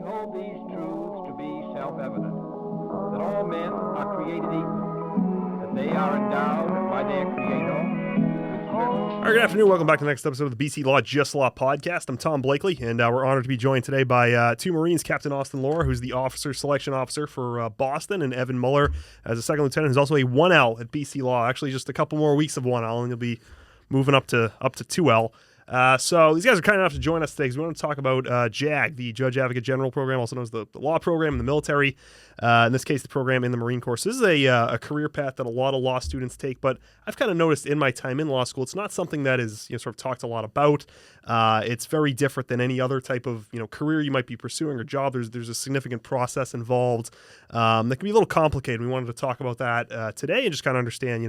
hold these truths to be self-evident, that all men are created equal, that they are endowed by their Creator with certain... All right, good afternoon. Welcome back to the next episode of the BC Law Just Law podcast. I'm Tom Blakely, and we're honored to be joined today by two Marines, Captain Austin Lorah, who's the officer selection officer for Boston, and Evan Muller as a second lieutenant, who's also a 1L at BC Law. Actually, just a couple more weeks of 1L, and he'll be moving up to 2L. So these guys are kind enough to join us today because we want to talk about JAG, the Judge Advocate General program, also known as the law program in the military. In this case, the program in the Marine Corps. So this is a career path that a lot of law students take, but I've kind of noticed in my time in law school, it's not something that is sort of talked a lot about. It's very different than any other type of career you might be pursuing or job. There's a significant process involved that can be a little complicated. We wanted to talk about that today and just kind of understand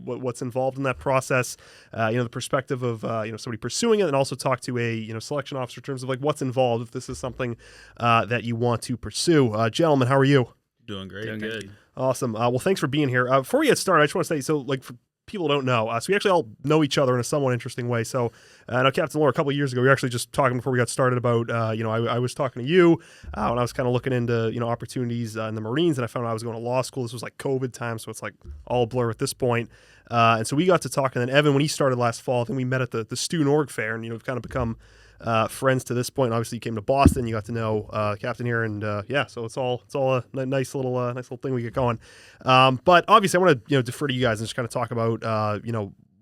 what's involved in that process. The perspective of somebody pursuing it, and also talk to a selection officer in terms of like what's involved if this is something that you want to pursue. Gentlemen, how are you? Doing great. Doing good. Awesome. Well, thanks for being here. Before we get started, I just want to say, so like for people who don't know, so we actually all know each other in a somewhat interesting way. So I know Captain Lorah, a couple of years ago, we were actually just talking before we got started about, I was talking to you when I was kind of looking into, opportunities in the Marines, and I found out I was going to law school. This was like COVID time, so it's like all blur at this point. And so we got to talk, and then Evan, when he started last fall, I think we met at the Student Org Fair, and we've kind of become friends to this point. Obviously, you came to Boston, you got to know Captain here, and so it's all a nice little thing we get going. But obviously, I want to defer to you guys and just kind of talk about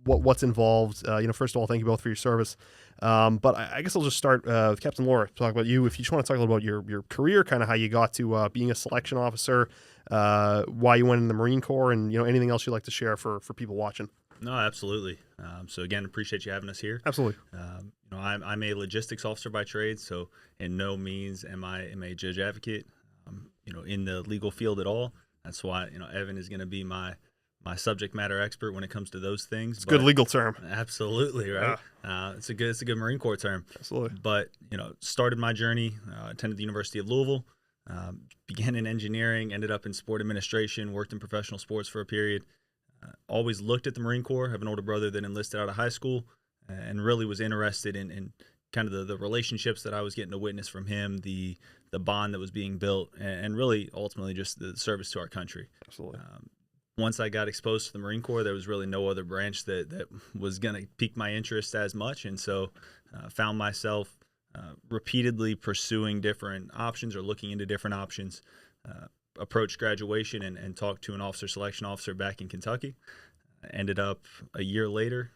what's involved. First of all, thank you both for your service. But I guess I'll just start with Captain Lorah. Talk about you. If you just want to talk a little about your career, kind of how you got to being a selection officer, why you went in the Marine Corps, and anything else you'd like to share for people watching. No, absolutely. So again, appreciate you having us here. Absolutely. I'm a logistics officer by trade, so in no means am I a judge advocate, in the legal field at all. That's why, Evan is going to be my subject matter expert when it comes to those things. It's a good legal term. Absolutely, right? Yeah. It's a good Marine Corps term. Absolutely. But, started my journey, attended the University of Louisville, began in engineering, ended up in sport administration, worked in professional sports for a period. Always looked at the Marine Corps. I have an older brother that enlisted out of high school, and really was interested in kind of the relationships that I was getting to witness from him, the bond that was being built, and really ultimately just the service to our country. Absolutely. Once I got exposed to the Marine Corps, there was really no other branch that was going to pique my interest as much, and so found myself repeatedly pursuing different options or looking into different options. Approached graduation and talked to an officer selection officer back in Kentucky. Ended up a year later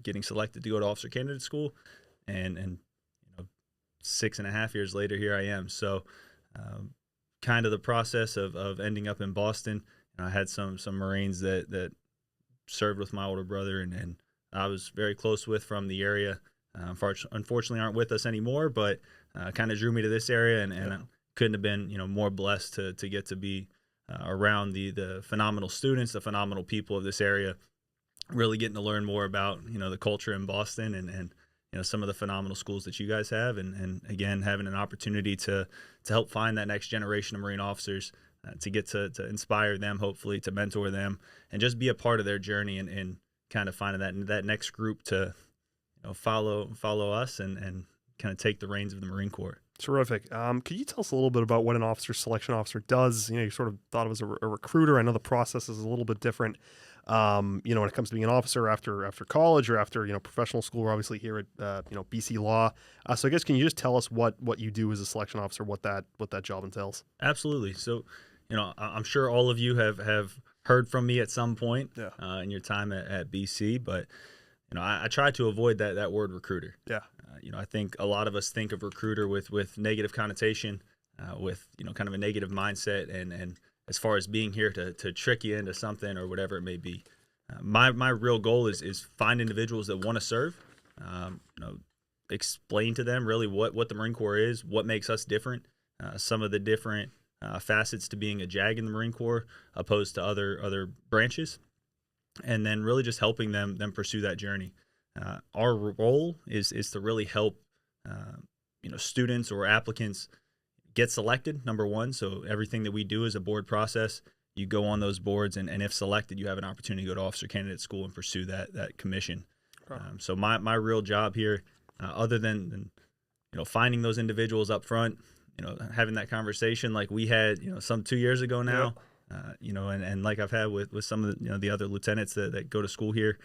getting selected to go to officer candidate school, and 6.5 years later, here I am. So kind of the process of ending up in Boston. I had some Marines that served with my older brother, and I was very close with from the area. Unfortunately aren't with us anymore, but kind of drew me to this area, and couldn't have been more blessed to get to be around the phenomenal students, the phenomenal people of this area, really getting to learn more about the culture in Boston and some of the phenomenal schools that you guys have, and again having an opportunity to help find that next generation of Marine officers, to get to inspire them, hopefully to mentor them, and just be a part of their journey and kind of finding that next group to follow us and kind of take the reins of the Marine Corps. Terrific. Could you tell us a little bit about what an officer selection officer does? You sort of thought of as a recruiter. I know the process is a little bit different. When it comes to being an officer after college or after professional school. We're obviously here at BC Law. So I guess can you just tell us what you do as a selection officer, what that job entails? Absolutely. So I'm sure all of you have heard from me at some point in your time at BC, but I try to avoid that word recruiter. Yeah. I think a lot of us think of recruiter with negative connotation, with kind of a negative mindset, and as far as being here to trick you into something or whatever it may be. My real goal is find individuals that want to serve. Explain to them really what the Marine Corps is, what makes us different, some of the different facets to being a JAG in the Marine Corps opposed to other branches, and then really just helping them pursue that journey. Our role is to really help students or applicants get selected, number one. So everything that we do is a board process. You go on those boards, and if selected, you have an opportunity to go to officer candidate school and pursue that commission. So my real job here, other than finding those individuals up front, having that conversation like we had, some 2 years ago now, and like I've had with some of the, the other lieutenants that go to school here,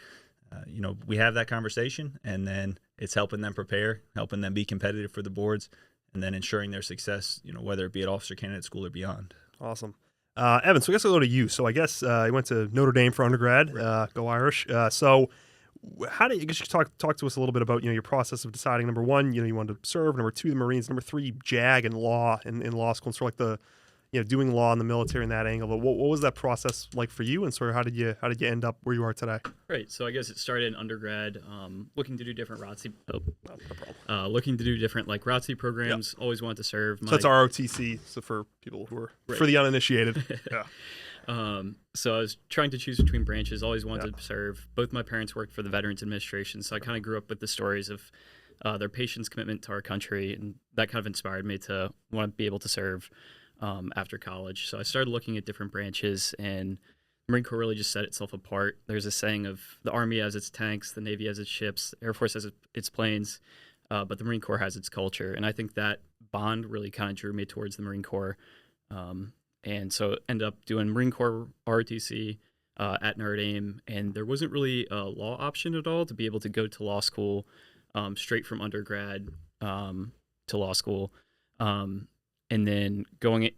we have that conversation, and then it's helping them prepare, helping them be competitive for the boards, and then ensuring their success, whether it be at officer candidate school or beyond. Awesome. Evan, so I guess I'll go to you. So I guess you went to Notre Dame for undergrad, go Irish. So how did you guess you talk to us a little bit about, your process of deciding, number one, you wanted to serve, number two, the Marines, number three, JAG and law in law school, and sort of like the, doing law in the military in that angle. But what was that process like for you, and sort of how did you end up where you are today? Right. So I guess it started in undergrad, looking to do different ROTC, No problem. looking to do different like ROTC programs. Yep. Always wanted to serve. So that's ROTC. So for people who are for the uninitiated. Yeah. So I was trying to choose between branches. Always wanted to serve. Both my parents worked for the Veterans Administration, so I kind of grew up with the stories of their patience, commitment to our country, and that kind of inspired me to want to be able to serve after college. So I started looking at different branches, and the Marine Corps really just set itself apart. There's a saying of the Army has its tanks, the Navy has its ships, Air Force has its planes, but the Marine Corps has its culture. And I think that bond really kind of drew me towards the Marine Corps. And so ended up doing Marine Corps ROTC at Notre Dame, and there wasn't really a law option at all to be able to go to law school straight from undergrad to law school. And then going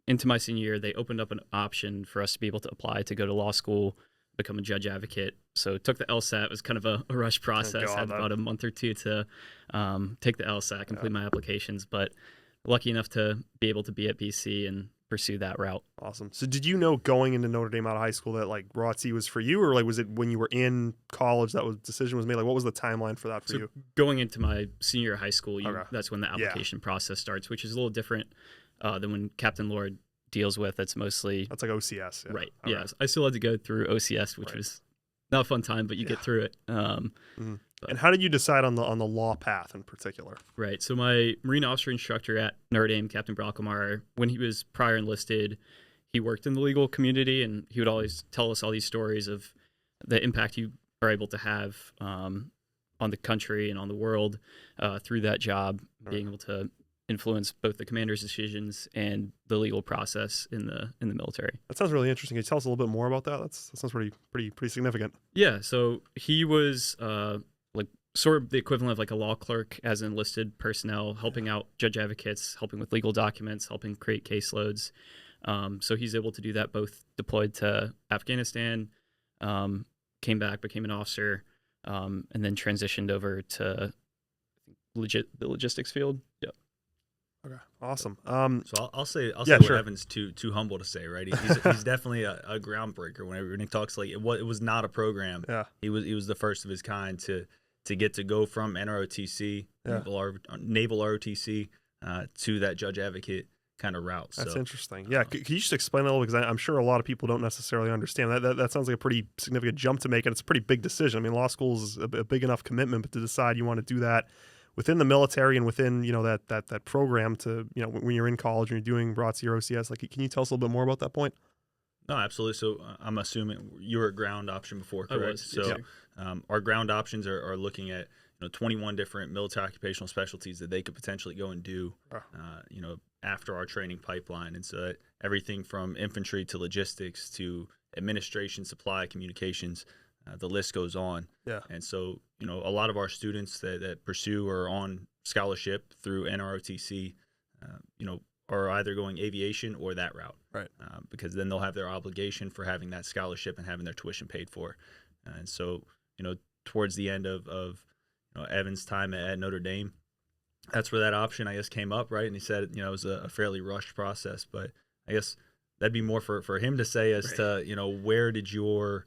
into my senior year, they opened up an option for us to be able to apply to go to law school, become a judge advocate. So took the LSAT. It was kind of a rush process. Had about a month or two to take the LSAT, complete my applications, but lucky enough to be able to be at BC and pursue that route. Awesome. So did you know going into Notre Dame out of high school that like ROTC was for you, or like was it when you were in college that decision was made? Like what was the timeline for that for you? Going into my senior year of high school, that's when the application process starts, which is a little different than when Captain Lorah deals with. That's like OCS. Right. Okay. Yeah. I still had to go through OCS, which was not a fun time, but you get through it. And how did you decide on the law path in particular? Right. So my Marine officer instructor at Notre Dame, Captain Brockelmeyer, when he was prior enlisted, he worked in the legal community, and he would always tell us all these stories of the impact you are able to have on the country and on the world through that job, being able to influence both the commander's decisions and the legal process in the military. That sounds really interesting. Can you tell us a little bit more about that? That sounds pretty significant. Yeah. So he was like sort of the equivalent of like a law clerk as enlisted personnel, helping out judge advocates, helping with legal documents, helping create caseloads. So he's able to do that, both deployed to Afghanistan, came back, became an officer, and then transitioned over to the logistics field. Yep. Okay, awesome. So I'll say sure. what Evan's too humble to say, right? He's definitely a groundbreaker. When he talks like it was not a program. Yeah. He was the first of his kind to get to go from NROTC, Naval ROTC, to that judge advocate kind of route. That's interesting. Yeah, can you just explain that a little? Because I'm sure a lot of people don't necessarily understand that. That sounds like a pretty significant jump to make, and it's a pretty big decision. I mean, law school is a big enough commitment, but to decide you want to do that within the military and within that program to when you're in college and you're doing ROTC or OCS, like can you tell us a little bit more about that point? No, absolutely. So I'm assuming you were a ground option before, correct? I was. So our ground options are looking at 21 different military occupational specialties that they could potentially go and do, after our training pipeline. And so everything from infantry to logistics to administration, supply, communications. The list goes on. Yeah. And so, a lot of our students that pursue or are on scholarship through NROTC, are either going aviation or that route. Right. Because then they'll have their obligation for having that scholarship and having their tuition paid for. And so, towards the end of Evan's time at Notre Dame, that's where that option, I guess, came up, right? And he said, it was a fairly rushed process. But I guess that'd be more for him to say as to, where did your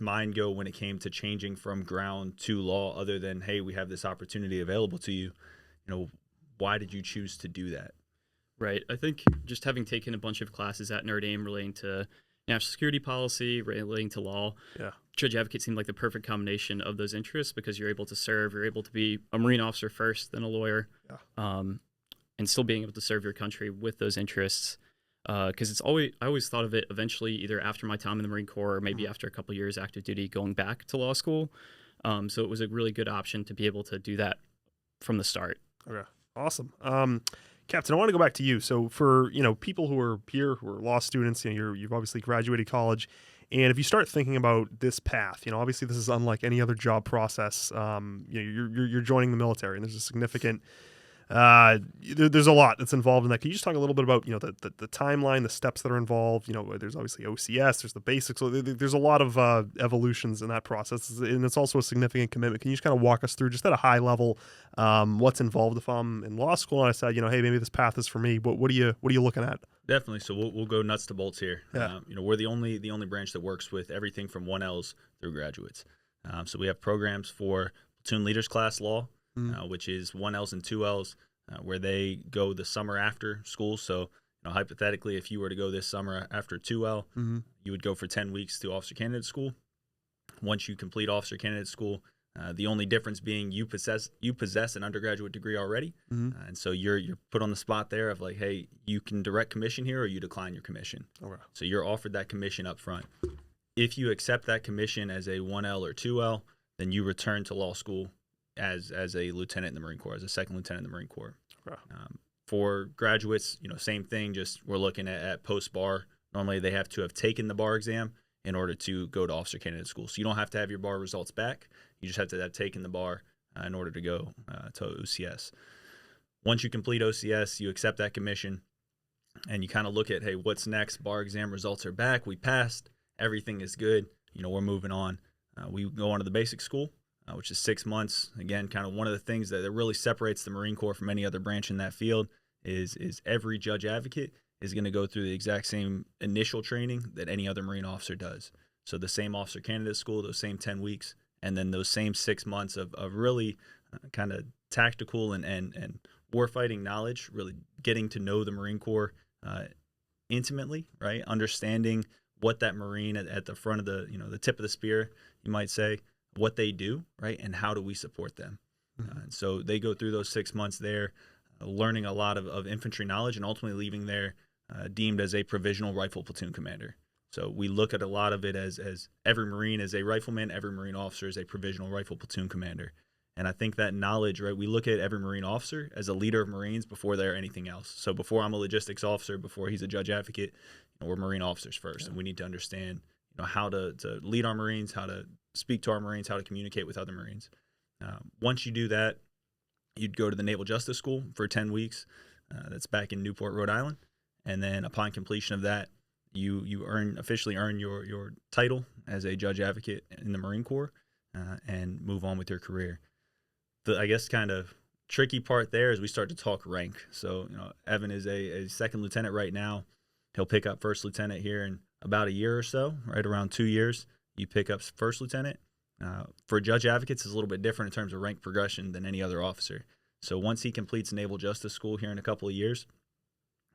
mind go when it came to changing from ground to law, other than, hey, we have this opportunity available to you. Why did you choose to do that? Right. I think just having taken a bunch of classes at Notre Dame relating to national security policy, relating to law, judge advocate seemed like the perfect combination of those interests, because you're able to serve, you're able to be a Marine officer first, then a lawyer, and still being able to serve your country with those interests. Because I always thought of it eventually either after my time in the Marine Corps or maybe after a couple of years active duty going back to law school. So it was a really good option to be able to do that from the start. Okay. Awesome. Captain, I want to go back to you. So for, people who are here, who are law students, you've obviously graduated college. And if you start thinking about this path, obviously this is unlike any other job process. You're joining the military, and there's a significant there's a lot that's involved in that. Can you just talk a little bit about the timeline, the steps that are involved? There's obviously OCS, there's the basics. So there's a lot of evolutions in that process, and it's also a significant commitment. Can you just kind of walk us through, just at a high level, what's involved if I'm in law school and I said, hey, maybe this path is for me? What are you looking at? Definitely. So we'll go nuts to bolts here. Yeah. We're the only branch that works with everything from 1Ls through graduates. So we have programs for platoon leaders class law, which is 1Ls and 2Ls. Where they go the summer after school. So, hypothetically, if you were to go this summer after 2L, you would go for 10 weeks to officer candidate school. Once you complete officer candidate school, the only difference being you possess an undergraduate degree already, and so you're put on the spot there of like, hey, you can direct commission here or you decline your commission. Okay. So you're offered that commission up front. If you accept that commission as a 1L or 2L, then you return to law school as a lieutenant in the Marine Corps, as a second lieutenant in the Marine Corps. Wow. For graduates, same thing, just we're looking at post-bar. Normally they have to have taken the bar exam in order to go to officer candidate school. So you don't have to have your bar results back. You just have to have taken the bar in order to go to OCS. Once you complete OCS, you accept that commission, and you kind of look at, hey, what's next? Bar exam results are back. We passed. Everything is good. We're moving on. We go on to the basic school, which is 6 months. Again, kind of one of the things that really separates the Marine Corps from any other branch in that field is every judge advocate is going to go through the exact same initial training that any other Marine officer does. So the same officer candidate school, those same 10 weeks, and then those same 6 months of really kind of tactical and warfighting knowledge, really getting to know the Marine Corps intimately, right? Understanding what that Marine at the front of the tip of the spear, you might say, what they do, right, and how do we support them. And so they go through those 6 months there, learning a lot of infantry knowledge, and ultimately leaving there deemed as a provisional rifle platoon commander. So we look at a lot of it as every Marine is a rifleman, every Marine officer is a provisional rifle platoon commander. And I think that knowledge, right, we look at every Marine officer as a leader of Marines before they're anything else. So before I'm a logistics officer, before he's a judge advocate, we're Marine officers first, and we need to understand how to lead our Marines, how to speak to our Marines, how to communicate with other Marines. Once you do that, you'd go to the Naval Justice School for 10 weeks. That's back in Newport, Rhode Island. And then upon completion of that, you officially earn your title as a judge advocate in the Marine Corps and move on with your career. The, I guess, kind of tricky part there is we start to talk rank. So, Evan is a second lieutenant right now. He'll pick up first lieutenant here in about a year or so, right around 2 years. You pick up first lieutenant. For judge advocates, it's a little bit different in terms of rank progression than any other officer. So once he completes Naval Justice School here in a couple of years,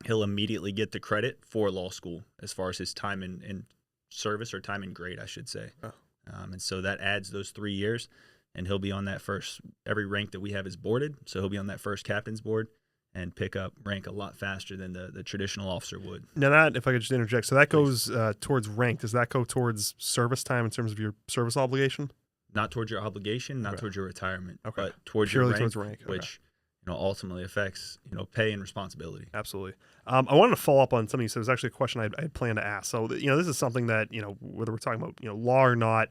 he'll immediately get the credit for law school as far as his time in service, or time in grade, I should say. Oh. And so that adds those 3 years, and he'll be on that first, every rank that we have is boarded, so he'll be on that first captain's board and pick up rank a lot faster than the traditional officer would. Now that, if I could just interject, so that goes towards rank. Does that go towards service time in terms of your service obligation? Not towards your obligation, not towards your retirement, but towards purely your rank, towards rank, which ultimately affects pay and responsibility. Absolutely. I wanted to follow up on something you said. It was actually a question I had planned to ask. So this is something that whether we're talking about law or not,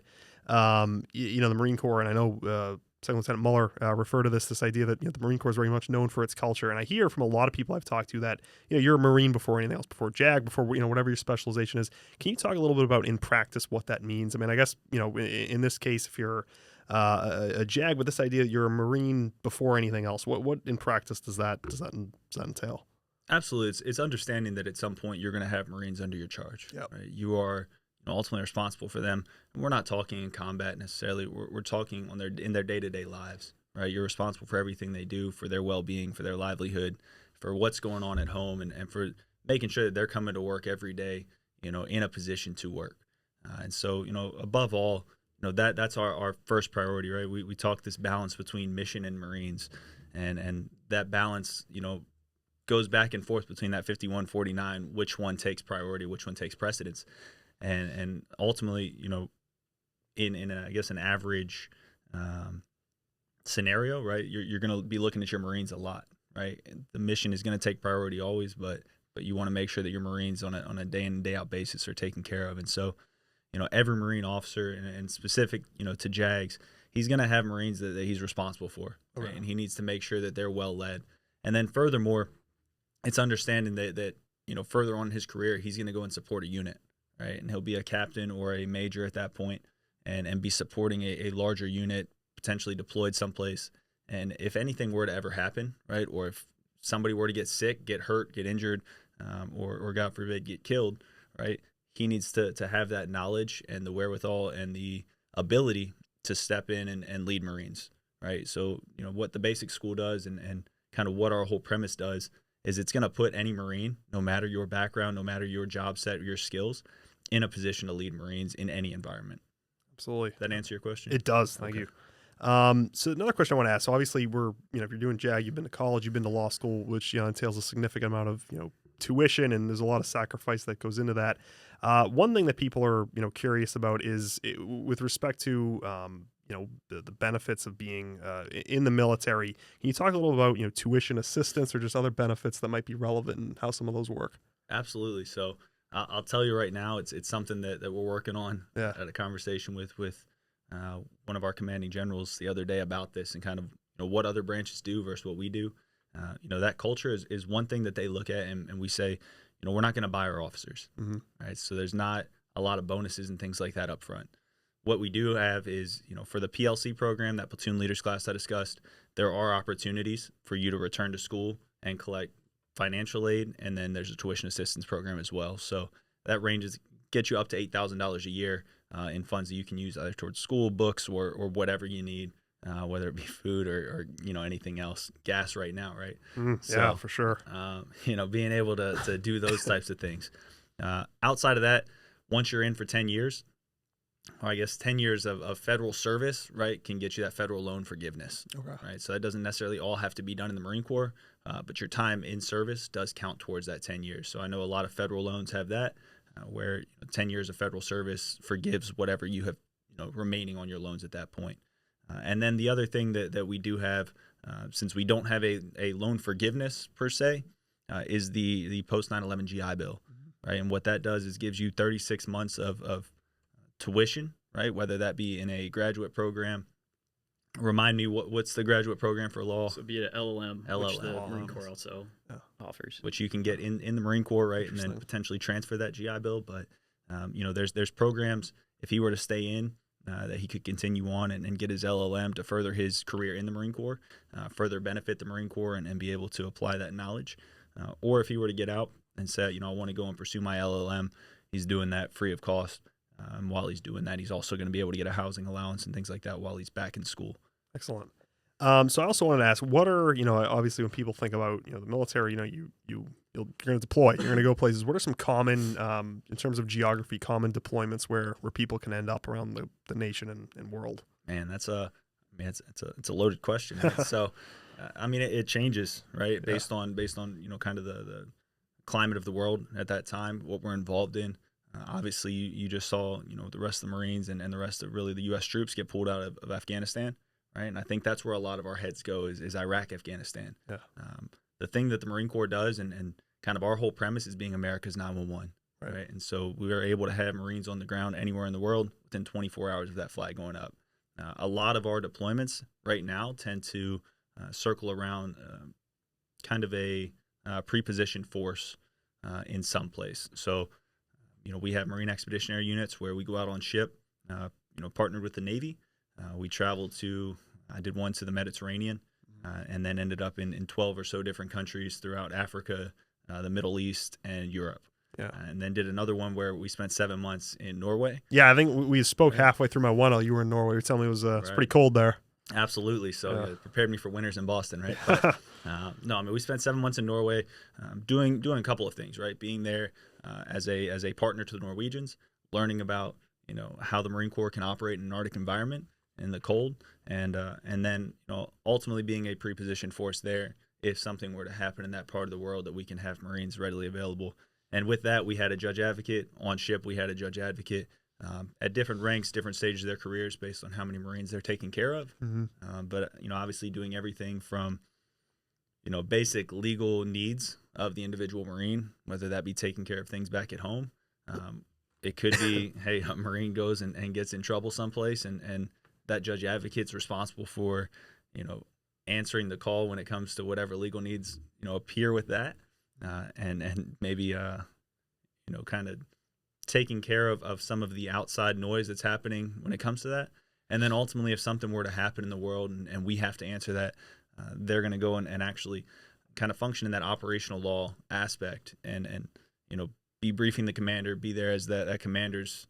the Marine Corps, and I know Second Lieutenant Muller referred to this idea that the Marine Corps is very much known for its culture. And I hear from a lot of people I've talked to that you're a Marine before anything else, before JAG, before whatever your specialization is. Can you talk a little bit about in practice what that means? I mean, I guess in this case, if you're a JAG with this idea that you're a Marine before anything else, what in practice does that entail? Absolutely, it's understanding that at some point you're going to have Marines under your charge. Yep. Right? You are ultimately responsible for them. And we're not talking in combat necessarily. We're talking in their day-to-day lives, right? You're responsible for everything they do, for their well-being, for their livelihood, for what's going on at home, and for making sure that they're coming to work every day, in a position to work. And so, above all, that's our first priority, right? We talk this balance between mission and Marines, and that balance, goes back and forth between that 51-49, which one takes priority, which one takes precedence. And ultimately, in I guess an average scenario, right, you're going to be looking at your Marines a lot, right? The mission is going to take priority always, but you want to make sure that your Marines on a day in and day out basis are taken care of. And so, every Marine officer, and specific, to JAGS, he's going to have Marines that he's responsible for, right? And he needs to make sure that they're well led. And then furthermore, it's understanding that further on in his career, he's going to go and support a unit, right? And he'll be a captain or a major at that point, and be supporting a larger unit, potentially deployed someplace. And if anything were to ever happen, right, or if somebody were to get sick, get hurt, get injured, or God forbid, get killed, right, he needs to have that knowledge and the wherewithal and the ability to step in and lead Marines, right? So, what the basic school does and kind of what our whole premise does is it's going to put any Marine, no matter your background, no matter your job set, your skills, in a position to lead Marines in any environment. Absolutely. Does that answer your question? It does. Thank you. So another question I want to ask. So obviously if you're doing JAG, you've been to college, you've been to law school, which, entails a significant amount of, tuition, and there's a lot of sacrifice that goes into that. One thing that people are, curious about is with respect to, the benefits of being in the military. Can you talk a little about, tuition assistance or just other benefits that might be relevant and how some of those work? Absolutely. So I'll tell you right now, it's something that we're working on. Yeah. I had a conversation with one of our commanding generals the other day about this, and kind of what other branches do versus what we do. That culture is one thing that they look at, and we say, we're not going to buy our officers, right? So there's not a lot of bonuses and things like that up front. What we do have is, for the PLC program, that platoon leaders class I discussed, there are opportunities for you to return to school and collect financial aid, and then there's a tuition assistance program as well. So that gets you up to $8,000 a year in funds that you can use either towards school, books, or whatever you need, whether it be food or anything else. Gas right now, right? Yeah, for sure. Being able to do those types of things. Outside of that, once you're in for 10 years, or I guess 10 years of federal service, right, can get you that federal loan forgiveness. Okay. Right? So that doesn't necessarily all have to be done in the Marine Corps, but your time in service does count towards that 10 years. So I know a lot of federal loans have that, where 10 years of federal service forgives whatever you have remaining on your loans at that point. And then the other thing that we do have, since we don't have a loan forgiveness per se, is the post 9/11 GI Bill, right? And what that does is gives you 36 months of tuition, right? Whether that be in a graduate program. Remind me, what's the graduate program for law? So it'd be an LLM, which the Marine Corps also offers. Which you can get in the Marine Corps, right? And then potentially transfer that GI Bill. But, there's programs, if he were to stay in, that he could continue on and get his LLM to further his career in the Marine Corps, further benefit the Marine Corps and be able to apply that knowledge. Or if he were to get out and say, I want to go and pursue my LLM, he's doing that free of cost. While he's doing that, he's also going to be able to get a housing allowance and things like that while he's back in school. Excellent. So I also wanted to ask, what are, obviously when people think about, the military, you're going to deploy, you're going to go places. What are some common, in terms of geography, common deployments where people can end up around the nation and world? Man, it's a loaded question. Right? So, it changes, right? Based on, kind of the climate of the world at that time, what we're involved in. Obviously, you just saw, the rest of the Marines and the rest of really the U.S. troops get pulled out of Afghanistan, right? And I think that's where a lot of our heads go is Iraq, Afghanistan. Yeah. The thing that the Marine Corps does and kind of our whole premise is being America's 911, right? And so we are able to have Marines on the ground anywhere in the world within 24 hours of that flag going up. A lot of our deployments right now tend to circle around kind of a pre-positioned force in some place. So, we have Marine Expeditionary Units where we go out on ship, partnered with the Navy. We traveled I did one to the Mediterranean, and then ended up in 12 or so different countries throughout Africa, the Middle East, and Europe. Yeah. And then did another one where we spent 7 months in Norway. Yeah, I think we spoke halfway through my 1L. You were in Norway. You were telling me it was pretty cold there. Absolutely. So it prepared me for winters in Boston, right? But, we spent 7 months in Norway, doing a couple of things, right? Being there as a partner to the Norwegians, learning about how the Marine Corps can operate in an Arctic environment in the cold, and then ultimately being a pre-positioned force there if something were to happen in that part of the world, that we can have Marines readily available. And with that, we had a judge advocate on ship. We had a judge advocate. At different ranks, different stages of their careers based on how many Marines they're taking care of. But, obviously doing everything from basic legal needs of the individual Marine, whether that be taking care of things back at home. It could be, hey, a Marine goes and gets in trouble someplace, and that judge advocate's responsible for, answering the call when it comes to whatever legal needs, appear with that, and maybe, kind of taking care of some of the outside noise that's happening when it comes to that. And then ultimately, if something were to happen in the world and we have to answer that, they're going to go and actually kind of function in that operational law aspect and be briefing the commander, be there as that commander's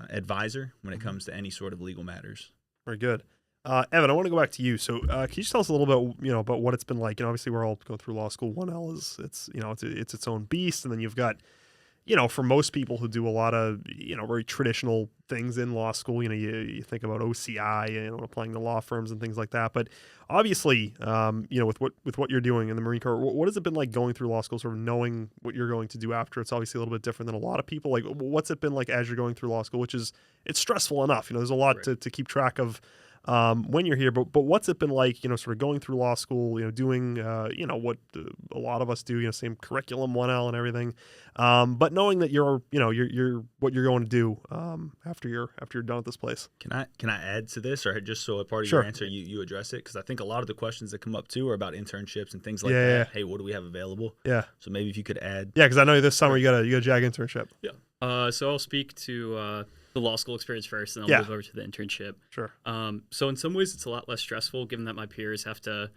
advisor when it comes to any sort of legal matters. Very good. Evan, I want to go back to you. So can you just tell us a little bit, about what it's been like? Obviously we're all going through law school. 1L is, it's its own beast. And then you've got, for most people who do a lot of, very traditional things in law school, you think about OCI, applying to law firms and things like that. But obviously, with what you're doing in the Marine Corps, what has it been like going through law school, sort of knowing what you're going to do after? It's obviously a little bit different than a lot of people. Like, what's it been like as you're going through law school, which is, it's stressful enough. There's a lot to keep track of when you're here, but what's it been like, sort of going through law school, doing, what a lot of us do, same curriculum, 1L and everything. But knowing that you're what you're going to do, after you're done at this place. Can I add to this, or just so a part of Sure. your answer, you address it? Cause I think a lot of the questions that come up too are about internships and things like Yeah, that. yeah. Hey, what do we have available? Yeah. So maybe if you could add. Yeah. Cause I know this summer you got a JAG internship. Yeah. So I'll speak to the law school experience first, and then I'll move over to the internship. Sure. So in some ways, it's a lot less stressful, given that my peers have to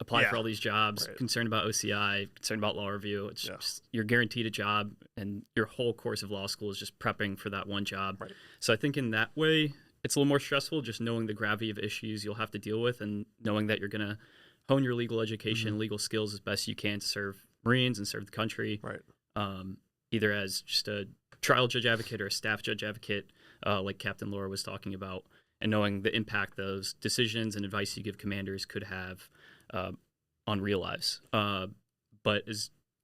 apply for all these jobs, Right. concerned about OCI, concerned about law review. It's just, you're guaranteed a job, and your whole course of law school is just prepping for that one job. Right. So I think in that way, it's a little more stressful, just knowing the gravity of issues you'll have to deal with, and knowing that you're going to hone your legal education, legal skills as best you can to serve Marines and serve the country. Right. Either as just a trial judge advocate or a staff judge advocate, like Captain Lorah was talking about, and knowing the impact those decisions and advice you give commanders could have on real lives. But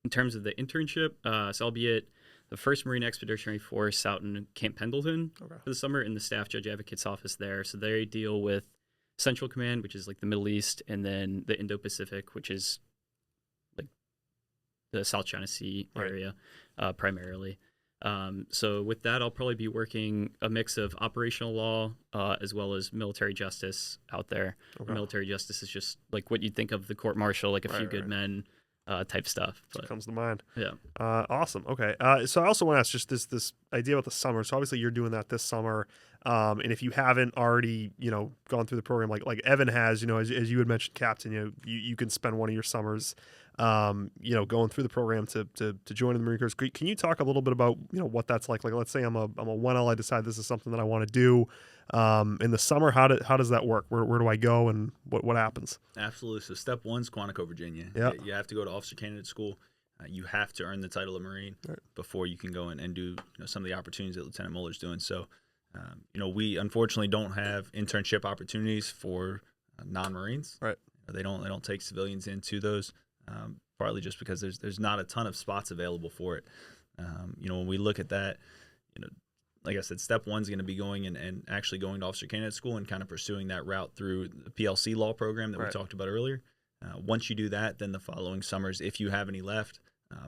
in terms of the internship, so I'll be at the 1st Marine Expeditionary Force out in Camp Pendleton for the summer in the staff judge advocate's office there. So they deal with Central Command, which is like the Middle East, and then the Indo-Pacific, which is like the South China Sea area primarily. So with that, I'll probably be working a mix of operational law as well as military justice out there. Okay. Military justice is just like what you'd think of the court martial, like a few good men type stuff. That comes to mind. Yeah. Awesome. Okay. So I also want to ask just this idea about the summer. So obviously you're doing that this summer. And if you haven't already, gone through the program like Evan has, as you had mentioned, Captain, you can spend one of your summers, going through the program to join the Marine Corps. Can you talk a little bit about, what that's like? Like, let's say I'm a 1L, I decide this is something that I want to do, in the summer. How does that work? Where do I go, and what happens? Absolutely. So step 1 is Quantico, Virginia. Yeah. You have to go to officer candidate school. You have to earn the title of Marine before you can go in and do some of the opportunities that Lieutenant Muller's doing. So, we unfortunately don't have internship opportunities for non-Marines. Right. They don't take civilians into those, partly just because there's not a ton of spots available for it. When we look at that, like I said, step 1 is going to be going and actually going to officer candidate school and kind of pursuing that route through the PLC law program that we talked about earlier. Once you do that, then the following summers, if you have any left,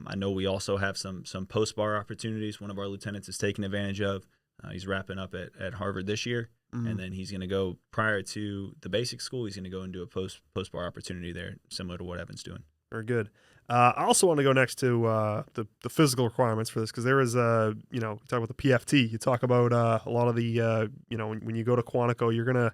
I know we also have some post-bar opportunities. One of our lieutenants is taking advantage of. He's wrapping up at Harvard this year, and then he's going to go, prior to the basic school, he's going to go and do a post-bar opportunity there, similar to what Evan's doing. Very good. I also want to go next to the physical requirements for this, because there is you talk about the PFT. You talk about a lot of the when you go to Quantico, you're gonna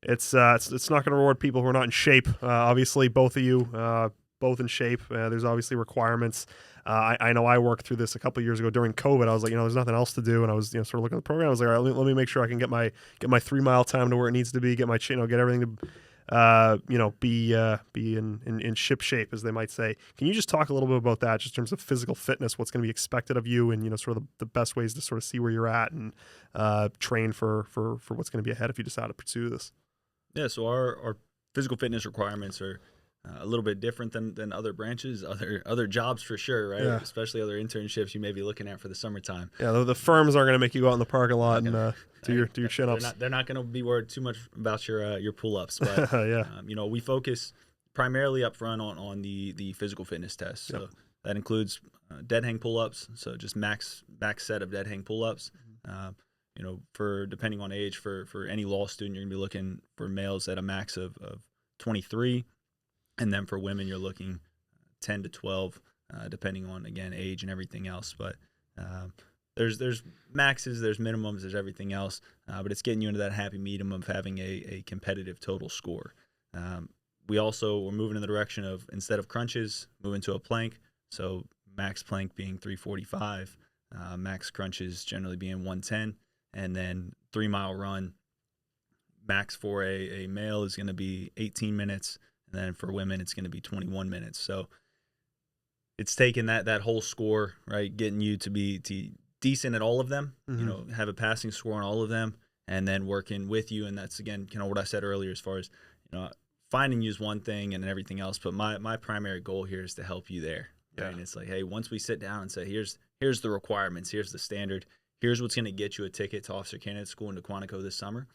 it's not gonna reward people who are not in shape. Obviously, both of you both in shape. There's obviously requirements. I know I worked through this a couple of years ago during COVID. I was like, there's nothing else to do, and I was sort of looking at the program. I was like, all right, let me make sure I can get my 3-mile time to where it needs to be, get my get everything to be in ship shape, as they might say. Can you just talk a little bit about that, just in terms of physical fitness, what's going to be expected of you, and sort of the best ways to sort of see where you're at and train for what's going to be ahead if you decide to pursue this? Yeah, so our physical fitness requirements are a little bit different than other branches, other jobs for sure, right? Yeah. Especially other internships you may be looking at for the summertime. Yeah, the firms aren't going to make you go out in the parking lot and do your chin ups. They're not going to be worried too much about your pull ups, but yeah. we focus primarily up front on the physical fitness test. So that includes dead hang pull-ups, so just max set of dead hang pull-ups. For depending on age, for any law student, you're going to be looking for males at a max of 23, and then for women, you're looking 10 to 12, depending on, again, age and everything else. But there's maxes, there's minimums, there's everything else, but it's getting you into that happy medium of having a competitive total score. We're moving in the direction of, instead of crunches, moving to a plank. So max plank being 345, max crunches generally being 110, and then 3-mile run. Max for a male is going to be 18 minutes, and then for women it's going to be 21 minutes. So it's taking that whole score, right, getting you to be decent at all of them, have a passing score on all of them, and then working with you. And that's, again, what I said earlier as far as, finding you is one thing and everything else, but my primary goal here is to help you there. Right? And it's like, hey, once we sit down and say, here's the requirements, here's the standard, here's what's going to get you a ticket to Officer Candidate School into Quantico this summer,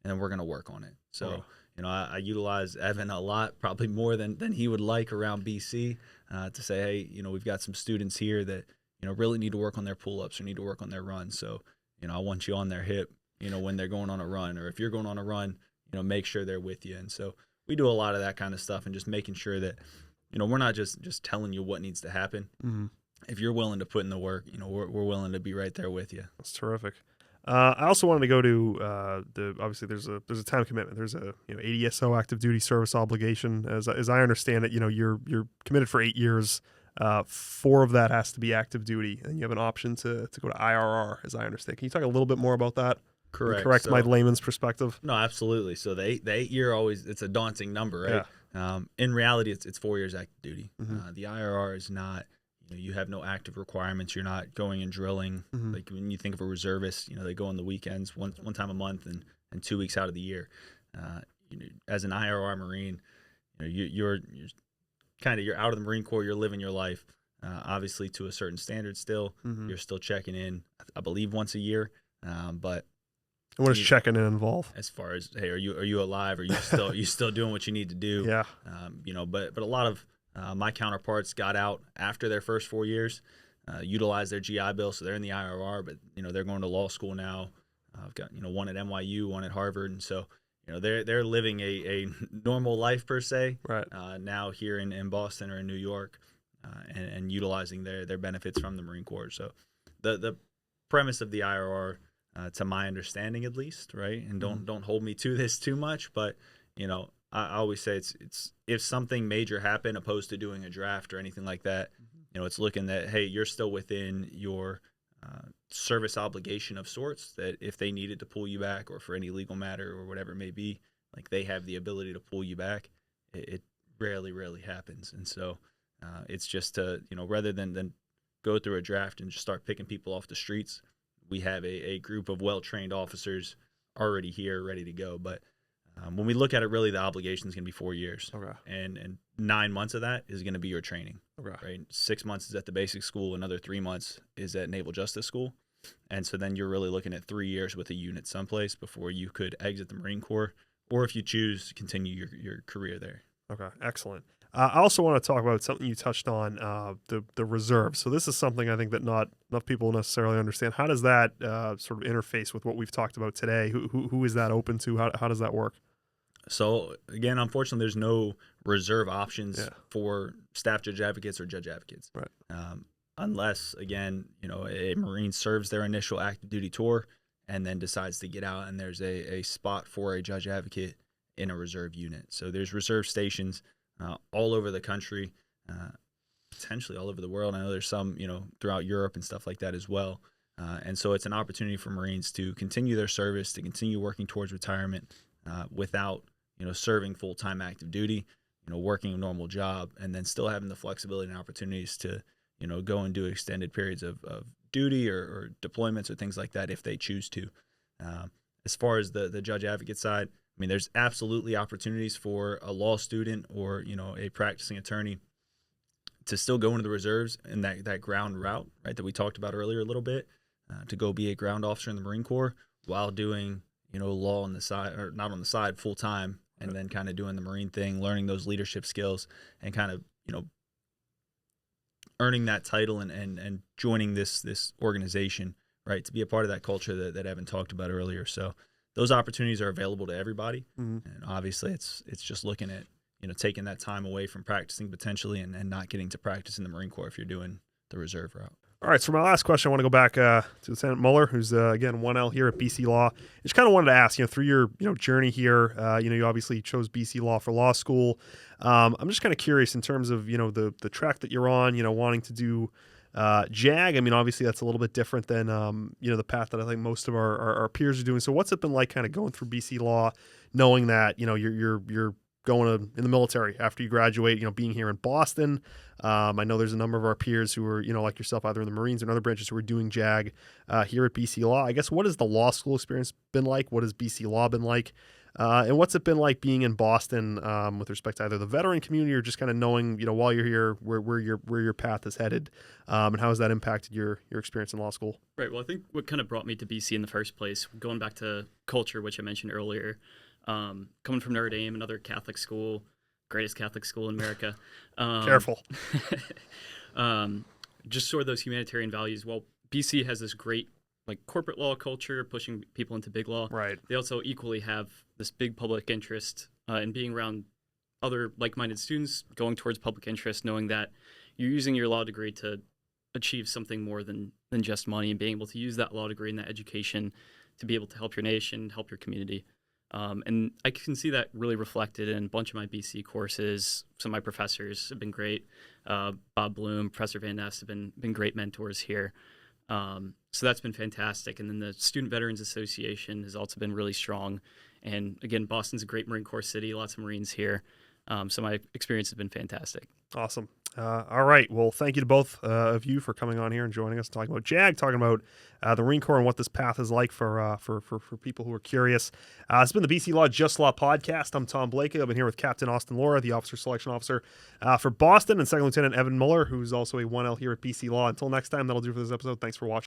and then we're going to work on it. So, I utilize Evan a lot, probably more than he would like around BC, to say, hey, we've got some students here that, really need to work on their pull-ups or need to work on their runs. So, I want you on their hip, when they're going on a run, or if you're going on a run, make sure they're with you. And so we do a lot of that kind of stuff, and just making sure that, we're not just telling you what needs to happen. Mm-hmm. If you're willing to put in the work, we're willing to be right there with you. That's terrific. I also wanted to go to obviously there's a time commitment. There's a ADSO active duty service obligation. As I understand it, you're committed for 8 years. 4 of that has to be active duty, and you have an option to go to IRR, as I understand. Can you talk a little bit more about that? Correct my layman's perspective. No, absolutely. So the 8 year it's a daunting number, right? Yeah. In reality, it's 4 years active duty. Mm-hmm. The IRR is not. You have no active requirements. You're not going and drilling. Mm-hmm. Like when you think of a reservist, they go on the weekends one time a month and 2 weeks out of the year. As an IRR Marine, you're out of the Marine Corps. You're living your life, obviously to a certain standard. Still, mm-hmm. You're still checking in, I believe, once a year. But what does checking in involve? As far as, hey, are you alive? Are you still doing what you need to do? Yeah. But a lot of my counterparts got out after their first 4 years, utilized their GI Bill, so they're in the IRR, but they're going to law school now. I've got one at NYU, one at Harvard, and so they're living a normal life per se. Right. Now here in Boston or in New York, and utilizing their benefits from the Marine Corps. So the premise of the IRR, to my understanding at least, right, and don't hold me to this too much, but I always say it's if something major happened, opposed to doing a draft or anything like that, it's looking that, hey, you're still within your service obligation of sorts, that if they needed to pull you back or for any legal matter or whatever it may be, like they have the ability to pull you back. It rarely happens. And so it's just to, rather than go through a draft and just start picking people off the streets, we have a group of well-trained officers already here ready to go. But when we look at it, really, the obligation is going to be 4 years. Okay. And 9 months of that is going to be your training. Okay. Right? 6 months is at the basic school. Another 3 months is at Naval Justice School. And so then you're really looking at 3 years with a unit someplace before you could exit the Marine Corps, or if you choose to continue your career there. Okay, excellent. I also want to talk about something you touched on, the reserve. So this is something I think that not enough people necessarily understand. How does that sort of interface with what we've talked about today? Who is that open to? How does that work? So again, unfortunately, there's no reserve options for staff judge advocates or judge advocates. Right. Unless, again, a Marine serves their initial active duty tour and then decides to get out, and there's a spot for a judge advocate in a reserve unit. So there's reserve stations all over the country, potentially all over the world. I know there's some, throughout Europe and stuff like that as well. And so it's an opportunity for Marines to continue their service, to continue working towards retirement without, serving full-time active duty, working a normal job, and then still having the flexibility and opportunities to, go and do extended periods of duty or deployments or things like that if they choose to. As far as the judge advocate side, I mean, there's absolutely opportunities for a law student or, a practicing attorney to still go into the reserves in that ground route, right, that we talked about earlier a little bit, to go be a ground officer in the Marine Corps while doing, law on the side, or not on the side, full time and then kind of doing the Marine thing, learning those leadership skills, and kind of, earning that title and joining this organization, right, to be a part of that culture that Evan talked about earlier. So those opportunities are available to everybody, and obviously it's just looking at taking that time away from practicing potentially and not getting to practice in the Marine Corps if you're doing the reserve route. All right, so my last question, I want to go back to Lieutenant Muller, who's, again, 1L here at BC Law. I just kind of wanted to ask, through your journey here, you obviously chose BC Law for law school. I'm just kind of curious in terms of, the track that you're on, wanting to do JAG. I mean, obviously that's a little bit different than, the path that I think most of our peers are doing. So what's it been like kind of going through BC Law, knowing that, you're going in the military after you graduate, being here in Boston. I know there's a number of our peers who are, like yourself, either in the Marines or in other branches who are doing JAG here at BC Law. I guess, what has the law school experience been like? What has BC Law been like? And what's it been like being in Boston with respect to either the veteran community or just kind of knowing, while you're here, where your path is headed, and how has that impacted your experience in law school? Right. Well, I think what kind of brought me to BC in the first place, going back to culture, which I mentioned earlier, coming from Notre Dame, another Catholic school, greatest Catholic school in America. Careful. Just sort of those humanitarian values. Well, BC has this great corporate law culture, pushing people into big law. Right. They also equally have this big public interest in being around other like-minded students, going towards public interest, knowing that you're using your law degree to achieve something more than just money, and being able to use that law degree and that education to be able to help your nation, help your community. And I can see that really reflected in a bunch of my BC courses. Some of my professors have been great. Bob Bloom, Professor Van Ness have been great mentors here. So that's been fantastic. And then the Student Veterans Association has also been really strong. And again, Boston's a great Marine Corps city, lots of Marines here. So my experience has been fantastic. Awesome. All right. Well, thank you to both of you for coming on here and joining us, talking about JAG, talking about the Marine Corps and what this path is like for people who are curious. It's been the BC Law Just Law podcast. I'm Tom Blakey. I've been here with Captain Austin Lorah, the Officer Selection Officer for Boston, and Second Lieutenant Evan Muller, who's also a 1L here at BC Law. Until next time, that'll do for this episode. Thanks for watching.